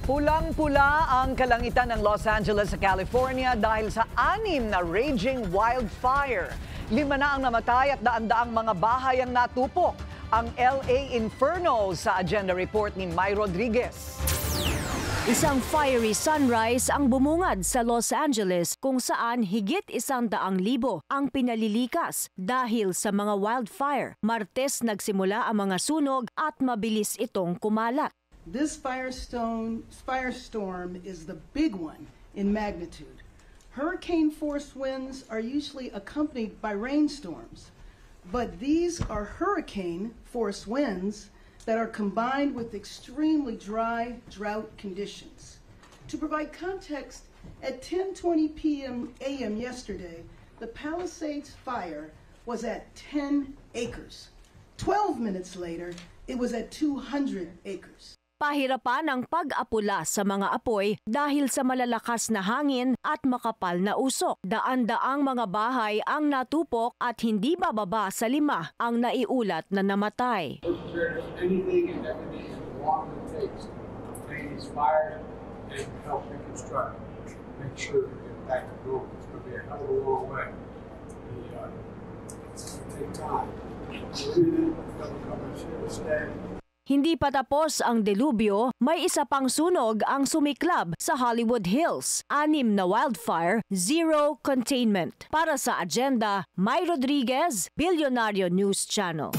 Pulang-pula ang kalangitan ng Los Angeles sa California dahil sa 6 na raging wildfire. 5 na ang namatay at daan-daang mga bahay ang natupok. Ang LA Inferno sa agenda report ni May Rodriguez. Isang fiery sunrise ang bumungad sa Los Angeles kung saan higit 100,000 ang pinalilikas dahil sa mga wildfire. Martes nagsimula ang mga sunog at mabilis itong kumalat. This firestorm is the big one in magnitude. Hurricane force winds are usually accompanied by rainstorms, but these are hurricane force winds that are combined with extremely dry drought conditions. To provide context, at 10:20 a.m. yesterday, the Palisades fire was at 10 acres. 12 minutes later, it was at 200 acres. Pahirapan ang pag-apula sa mga apoy dahil sa malalakas na hangin at makapal na usok. Daan-daang mga bahay ang natupok at hindi bababa sa 5 ang naiulat na namatay. Anything and everything is long it takes to contain these fires and help reconstruct. Make sure we get back to normal. It's going to be a hell of a long way. It's going to take time. Hindi pa tapos ang delubyo, may isa pang sunog ang sumiklab sa Hollywood Hills. 6 na wildfire, 0 containment. Para sa agenda, May Rodriguez, Bilyonaryo News Channel.